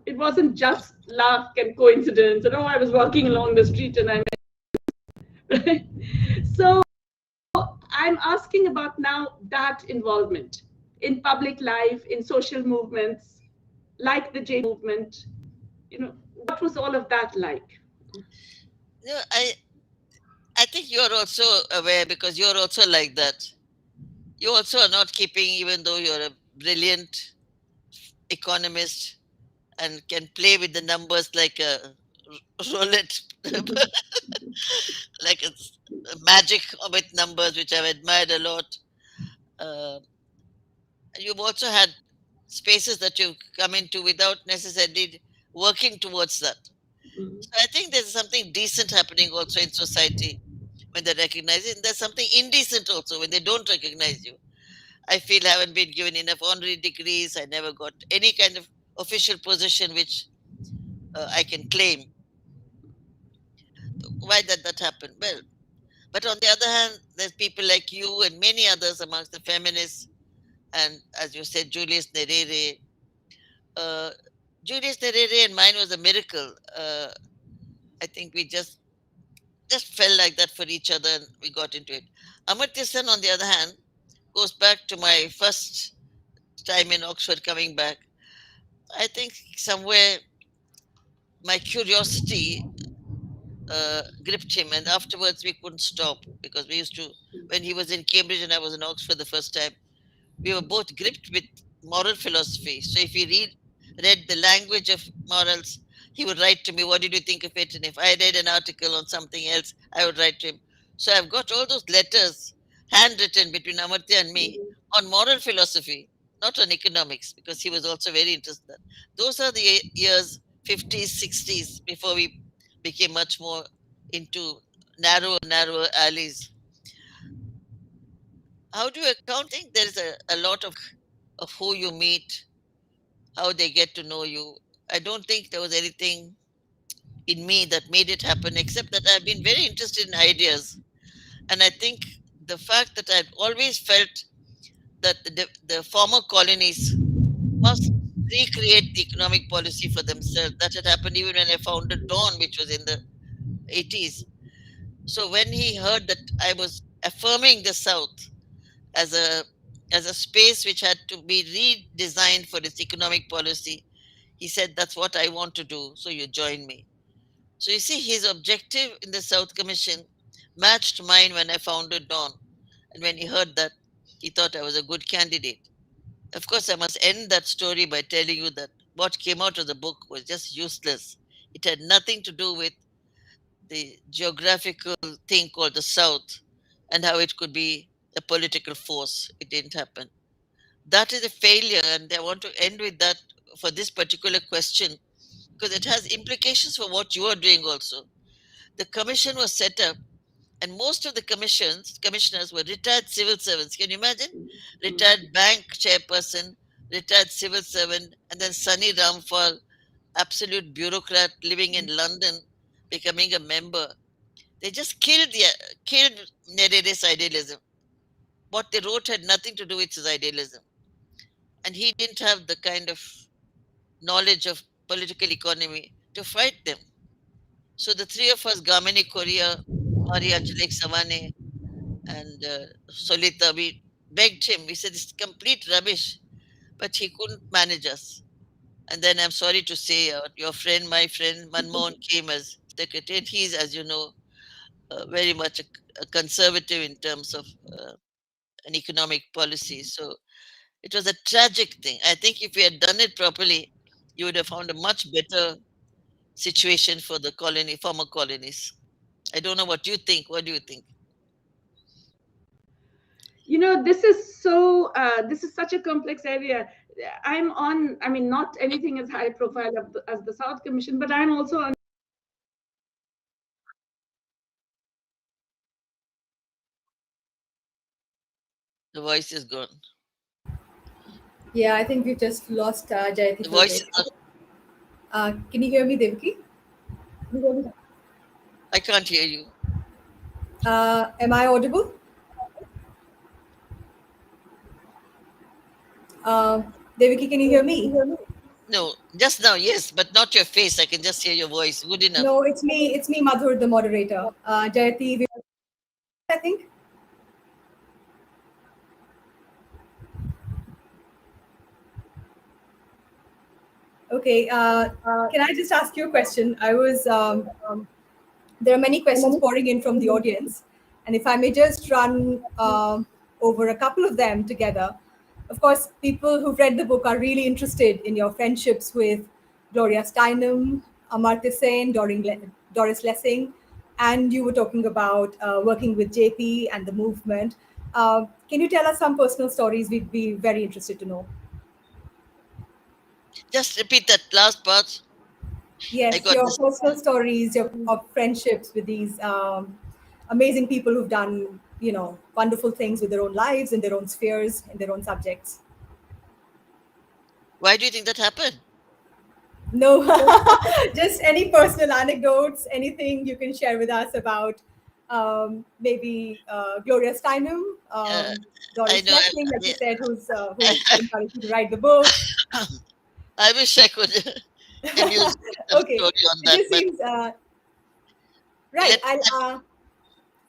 It wasn't just luck and coincidence and, oh, I was walking along the street and I met. Right? So I'm asking about now that involvement in public life, in social movements like the J movement. What was all of that like? No, I think you're also aware because you're also like that. You also are not keeping, even though you're a brilliant economist and can play with the numbers like a roulette, like a magic with numbers, which I've admired a lot. Uh, you've also had spaces that you've come into without necessarily working towards that. Mm. So I think there's something decent happening also in society when they recognize it. And there's something indecent also when they don't recognize you. I feel I haven't been given enough honorary degrees. I never got any kind of official position which I can claim. Why did that happen? Well, but on the other hand, there's people like you and many others amongst the feminists, and as you said, Uh, Julius Nyerere and mine was a miracle. I think we just felt like that for each other, and we got into it. Amartya Sen, on the other hand, goes back to my first time in Oxford coming back. I think somewhere my curiosity gripped him, and afterwards we couldn't stop because we used to, when he was in Cambridge and I was in Oxford the first time, we were both gripped with moral philosophy. So if he read the language of morals, he would write to me, "What did you think of it?" And if I read an article on something else, I would write to him. So I've got all those letters handwritten between Amartya and me on moral philosophy, not on economics, because he was also very interested. Those are the years 50s, 60s, before we became much more into narrower alleys. How do you account? I think there is a lot of who you meet, how they get to know you. I don't think there was anything in me that made it happen, except that I've been very interested in ideas. And I think the fact that I'd always felt that the former colonies must recreate the economic policy for themselves. That had happened even when I founded Dawn, which was in the 80s. So when he heard that I was affirming the South as a space which had to be redesigned for its economic policy, he said, "That's what I want to do. So you join me." So you see, his objective in the South Commission matched mine when I founded Dawn. And when he heard that, he thought I was a good candidate. Of course, I must end that story by telling you that what came out of the book was just useless. It had nothing to do with the geographical thing called the South and how it could be a political force. It didn't happen. That is a failure, and I want to end with that for this particular question because it has implications for what you are doing also. The commission was set up, and most of the commissioners were retired civil servants. Can you imagine? Mm. Retired bank chairperson, retired civil servant, and then Sunny Ramphal, absolute bureaucrat living in London, becoming a member. They just killed Nerede's idealism. What they wrote had nothing to do with his idealism, and he didn't have the kind of knowledge of political economy to fight them. So the three of us, Gamini Korea, Maria Chalek Savane, and Solita, we begged him. We said, "It's complete rubbish," but he couldn't manage us. And then I'm sorry to say, your friend, my friend Manmohan came as secretary. And he's, as you know, very much a conservative in terms of an economic policy. So it was a tragic thing. I think if we had done it properly, you would have found a much better situation for the former colonies. I don't know what you think. What do you think? This is such a complex area. I mean, not anything as high profile as the South Commission, but I'm also on. The voice is gone. Yeah, I think we've just lost Jayati The for a voice is bit. not. Can you hear me, Devaki? I can't hear you. Am I audible? Uh, Devaki, can you hear me? No, just now, yes, but not your face. I can just hear your voice. Good enough. No, it's me. It's me, Madhur, the moderator. Jayati, I think. Okay. Can I just ask you a question? There are many questions pouring in from the audience, and if I may just run over a couple of them together. Of course, people who've read the book are really interested in your friendships with Gloria Steinem, Amartya Sen, Doris Lessing, and you were talking about working with JP and the movement. Can you tell us some personal stories? We'd be very interested to know. Just repeat that last part. I Yes, got your this. personal stories, your of friendships with these amazing people who've done, wonderful things with their own lives, in their own spheres, in their own subjects. Why do you think that happened? No, just any personal anecdotes, anything you can share with us about maybe Gloria Steinem, Uh, I Doris know. Lessing, like you Yeah, said, who I, encouraged you to write the book. I wish I could amuse you with a Okay, story on it that, just but seems right. let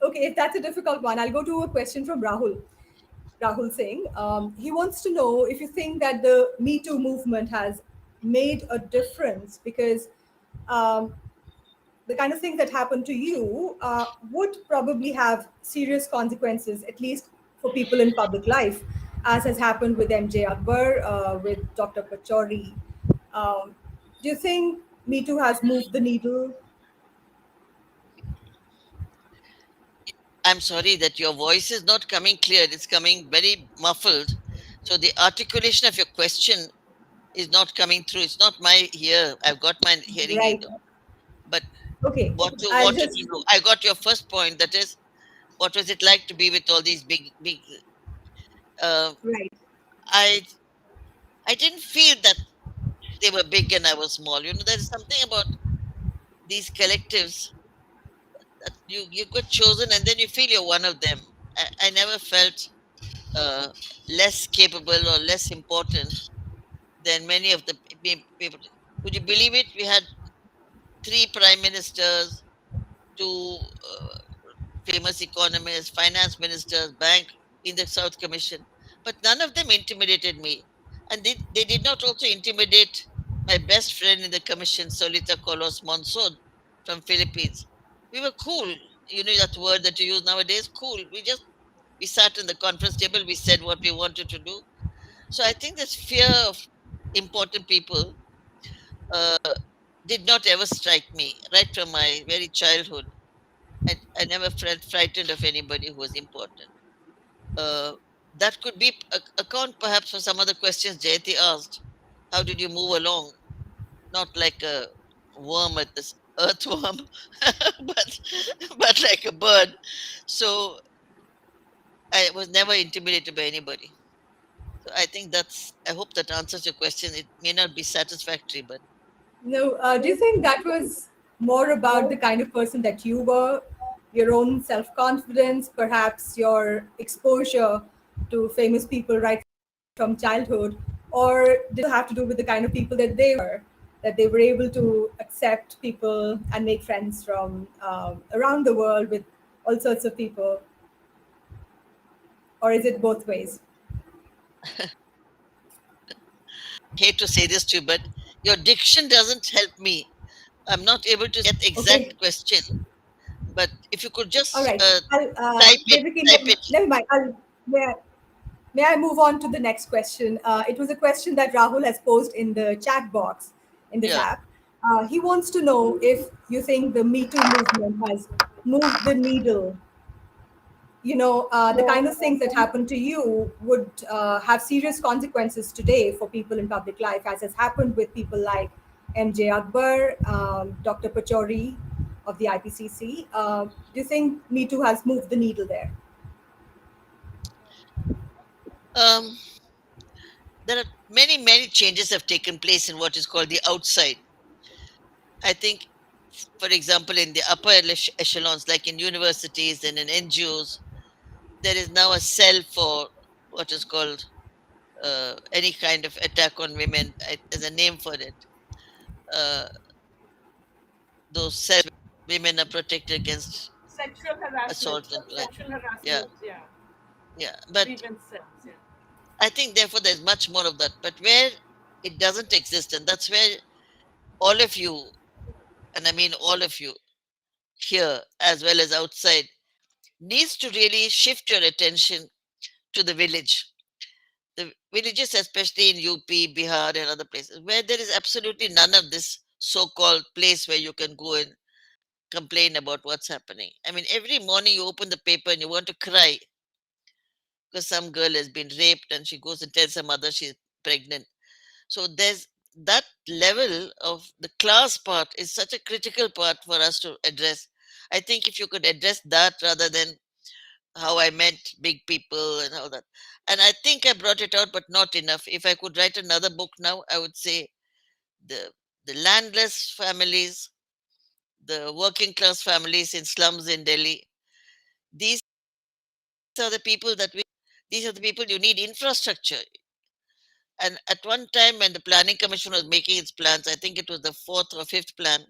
Okay, if that's a difficult one, I'll go to a question from Rahul. Rahul Singh. He wants to know if you think that the Me Too movement has made a difference because um, the kind of thing that happened to you would probably have serious consequences, at least for people in public life, as has happened with MJ Akbar, with Dr. Pachori. Um, do you think Me Too has moved the needle? I'm sorry that your voice is not coming clear. It's coming very muffled. So the articulation of your question is not coming through. It's not my ear. I've got my hearing aid Right. on. But Okay. what you I'll wanted to just, know, I got your first point. That is, what was it like to be with all these big? Uh, right. I I didn't feel that they were big and I was small. There is something about these collectives. that you got chosen and then you feel you're one of them. I never felt uh, less capable or less important than many of the people. Would you believe it? We had three prime ministers, two famous economists, finance ministers, bank in the South Commission, but none of them intimidated me. And they did not also intimidate my best friend in the commission, Solita Colos Monson from Philippines. We were cool. You know that word that you use nowadays, cool. We sat in the conference table, we said what we wanted to do. So I think this fear of important people uh, did not ever strike me right from my very childhood. I never felt frightened of anybody who was important. Uh, that could be account perhaps for some of the questions Jayati asked. How did you move along? Not like a worm at this earthworm, but like a bird. So I was never intimidated by anybody. So I think that's. I hope that answers your question. It may not be satisfactory, but No, do you think that was more about the kind of person that you were, your own self confidence, perhaps your exposure to famous people right from childhood, or did it have to do with the kind of people that they were able to accept people and make friends from around the world with all sorts of people, or is it both ways? hate to say this to you, but your diction doesn't help me. I'm not able to get the Okay, exact question, but if you could all just right. I'll, Devaki, type it. never mind. May I, may I move on to the next question? It was a question that Rahul has posed in the chat box in this Yeah. app. He wants to know if you think the Me Too movement has moved the needle. The kind of things that happen to you would have serious consequences today for people in public life, as has happened with people like MJ Akbar, Dr. Pachori of the IPCC. Do you think Me Too has moved the needle there? Um, there are many changes have taken place in what is called the outside. I think, for example, in the upper echelons, like in universities and in NGOs, there is now a cell for what is called any kind of attack on women. There's a name for it. Uh, those cells, women are protected against Sexual harassment, assault and like, sexual yeah, harassment, yeah. yeah. But Grievance cells, yeah. I think therefore there's much more of that. But where it doesn't exist, and that's where all of you, and I mean all of you here as well as outside, needs to really shift your attention to the village. The villages, especially in UP, Bihar, and other places, where there is absolutely none of this so called place where you can go and complain about what's happening. I mean, every morning you open the paper and you want to cry because some girl has been raped and she goes and tells her mother she's pregnant. So there's that level of the class part is such a critical part for us to address. I think if you could address that rather than how I met big people and all that. And I think I brought it out, but not enough. If I could write another book now, I would say the the landless families, the working class families in slums in Delhi. These are the people that we. These are the people you need infrastructure. And at one time, when the Planning Commission was making its plans, I think it was the fourth or fifth plan,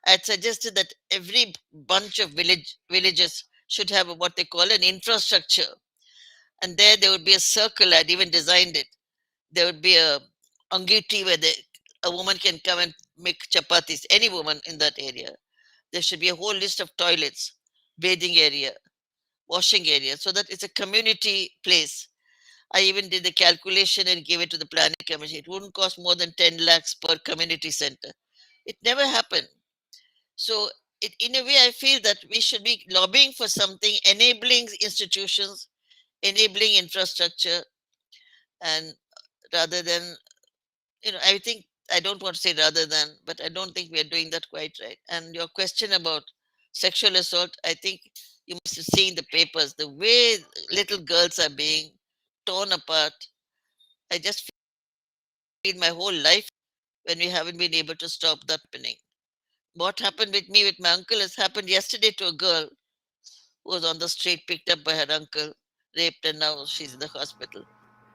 I had suggested that every bunch of villages should have what they call an infrastructure. And there would be a circle. I'd even designed it. There would be a angiti where a woman can come and make chapatis, any woman in that area. There should be a whole list of toilets, bathing area, washing area, so that it's a community place. I even did the calculation and gave it to the planning commission. It wouldn't cost more than 10 lakhs per community center. It never happened. So, in a way, I feel that we should be lobbying for something, enabling institutions, enabling infrastructure, and rather than, I think, I don't want to say rather than, but I don't think we are doing that quite right. And your question about sexual assault, I think you must have seen the papers, the way little girls are being torn apart. I just feel my whole life when we haven't been able to stop that happening. What happened with me with my uncle has happened yesterday to a girl who was on the street, picked up by her uncle, raped, and now she's in the hospital.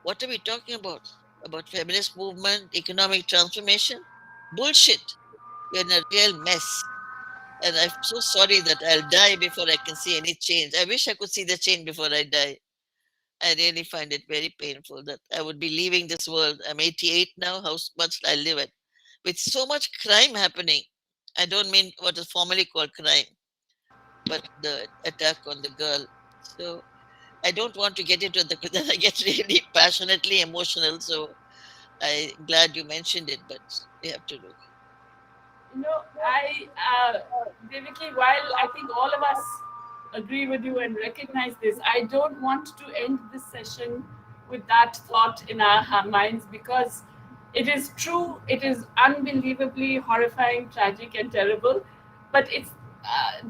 What are we talking about? About feminist movement, economic transformation? Bullshit. We're in a real mess. And I'm so sorry that I'll die before I can see any change. I wish I could see the change before I die. I really find it very painful that I would be leaving this world. I'm 88 now. How much I live at? With so much crime happening. I don't mean what is formally called crime, but the attack on the girl. So I don't want to get into the that I get really passionately emotional. So I'm glad you mentioned it, but we have to look. Devaki, while I think all of us agree with you and recognize this, I don't want to end this session with that thought in our minds, because it is true, it is unbelievably horrifying, tragic, and terrible, but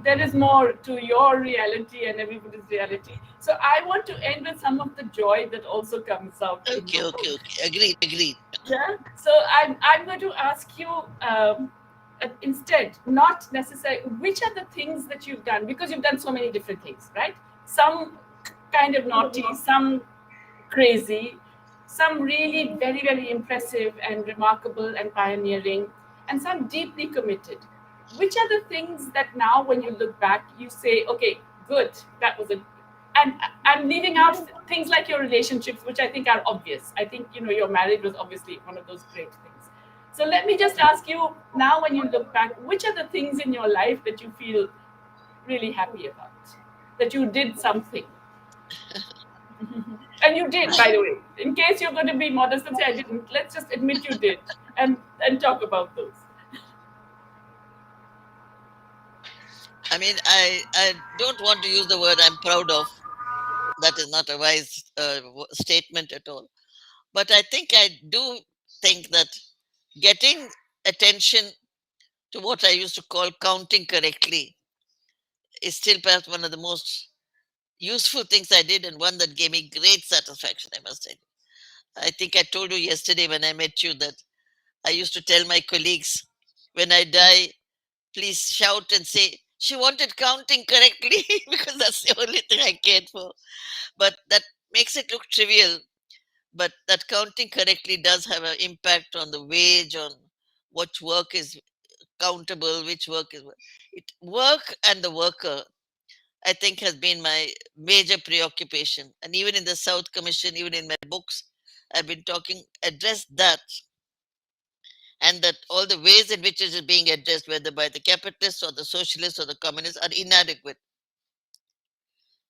there is more to your reality and everybody's reality. So I want to end with some of the joy that also comes out in Okay, your okay, book. okay. Agreed, agreed. Yeah. So I'm going to ask you, instead, not necessarily which are the things that you've done, because you've done so many different things, right? Some kind of naughty, some crazy, some really very, very impressive and remarkable and pioneering, and some deeply committed. Which are the things that now, when you look back, you say, okay, good, that was a. And I'm leaving out things like your relationships, which I think are obvious. I think, your marriage was obviously one of those great things. So let me just ask you now, when you look back, which are the things in your life that you feel really happy about? That you did something. And you did, by the way. In case you're going to be modest and say I didn't, let's just admit you did, and talk about those. I mean, I don't want to use the word I'm proud of. That is not a wise statement at all. But I think I do think that getting attention to what I used to call counting correctly is still perhaps one of the most useful things I did, and one that gave me great satisfaction, I must say. I think I told you yesterday when I met you that I used to tell my colleagues, when I die, please shout and say, she wanted counting correctly, because that's the only thing I cared for. But that makes it look trivial. But that counting correctly does have an impact on the wage, on what work is countable, which work is work, and the worker. I think has been my major preoccupation, and even in the South Commission, even in my books, I've been talking address that, and that all the ways in which it is being addressed, whether by the capitalists or the socialists or the communists, are inadequate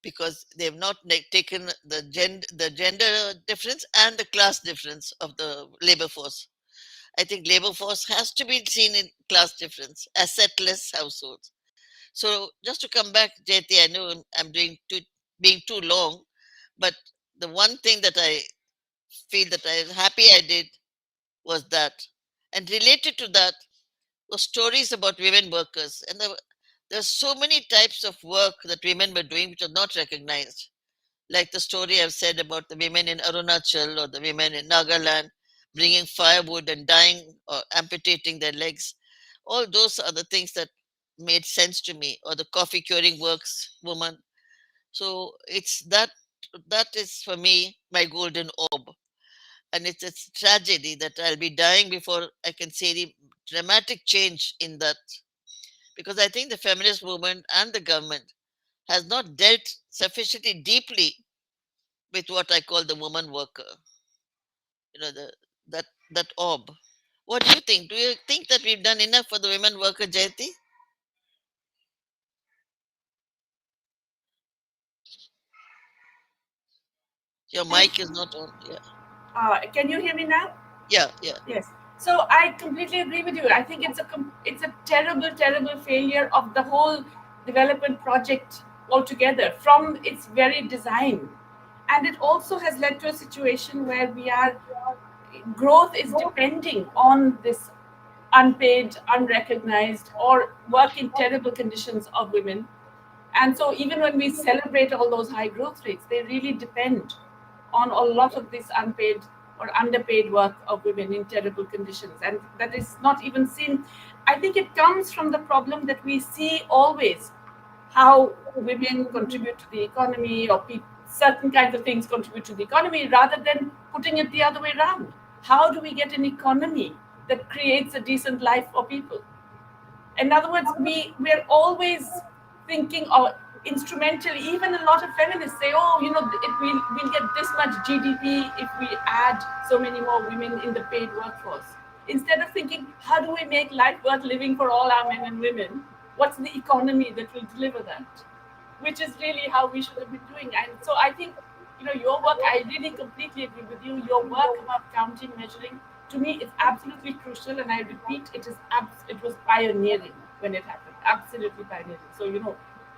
because they've not taken the gender difference and the class difference of the labor force. I think labor force has to be seen in class difference, assetless households. So just to come back, Jyoti, I know I'm being too long, but the one thing that I feel that I'm happy I did was that, and related to that were stories about women workers, and there's so many types of work that women were doing which are not recognized, like the story I've said about the women in Arunachal or the women in Nagaland bringing firewood and dying or amputating their legs. All those are the things that made sense to me, or the coffee curing works woman. So it's that is for me my golden orb. And it's a tragedy that I'll be dying before I can see the dramatic change in that. Because I think the feminist movement and the government has not dealt sufficiently deeply with what I call the woman worker. The that orb. What do you think? Do you think that we've done enough for the women worker, Jayati? Your And mic is not on. Yeah, can you hear me now? yeah, yeah. Yes. So I completely agree with you. I think it's a terrible, terrible failure of the whole development project altogether from its very design, and it also has led to a situation where we are growth is depending on this unpaid, unrecognized, or work in terrible conditions of women. And so, even when we celebrate all those high growth rates, they really depend on a lot of this unpaid or underpaid work of women in terrible conditions. And that is not even seen. I think it comes from the problem that we see always how women contribute to the economy, or certain kinds of things contribute to the economy, rather than putting it the other way around. How do we get an economy that creates a decent life for people? In other words, we're always thinking or instrumentally. Even a lot of feminists say, oh, we'll get this much GDP if we add so many more women in the paid workforce. Instead of thinking, how do we make life worth living for all our men and women? What's the economy that will deliver that? Which is really how we should have been doing. And so I think, your work, I really completely agree with you. Your work about counting, measuring, to me, it's absolutely crucial. And I repeat, it was pioneering when it happened. Absolutely pioneering. So,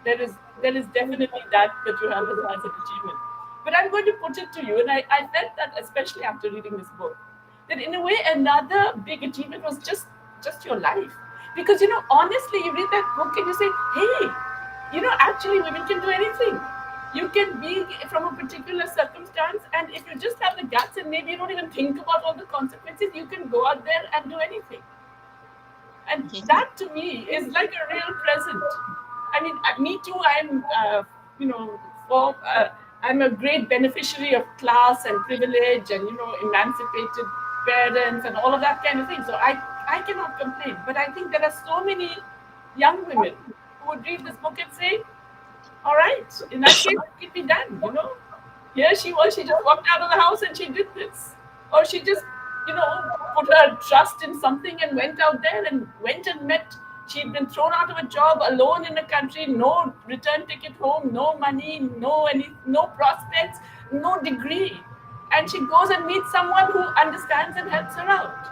there is definitely that you have as an achievement. But I'm going to put it to you, and I felt that especially after reading this book, that in a way another big achievement was just your life. Because honestly, you read that book and you say, hey, actually women can do anything. You can be from a particular circumstance, and if you just have the guts and maybe you don't even think about all the consequences, you can go out there and do anything. And that to me is like a real present. I mean, me too. You know, for I'm a great beneficiary of class and privilege, and emancipated parents and all of that kind of thing. So I cannot complain. But I think there are so many young women who would read this book and say, all right, in that case, it can be done, Here she was, she just walked out of the house and she did this. Or she just, put her trust in something and went out there and went and met. She'd been thrown out of a job, alone in a country, no return ticket home, no money, no prospects, no degree. And she goes and meets someone who understands and helps her out.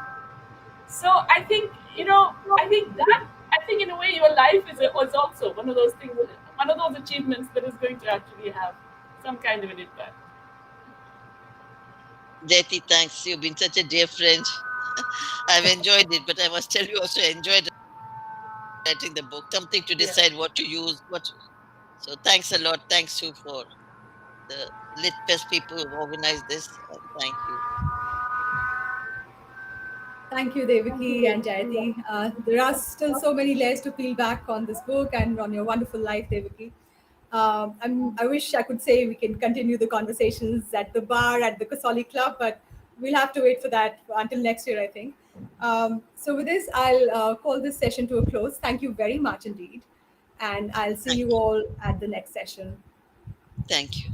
So I think in a way your life is also one of those things, one of those achievements that is going to actually have some kind of an impact. Jyati, thanks. You've been such a dear friend. I've enjoyed it, but I must tell you also enjoyed writing the book. Something to Yeah. decide what to use. So thanks a lot. Thanks you for the Lit Fest people who organized this. Thank you. Thank you, Devaki and Jayati. There are still so many layers to peel back on this book and on your wonderful life, Devaki. I wish I could say we can continue the conversations at the bar at the Kasoli Club, but we'll have to wait for that until next year, I think. So, with this, I'll call this session to a close. Thank you very much indeed. And I'll see Thank you all at the next session. thank you.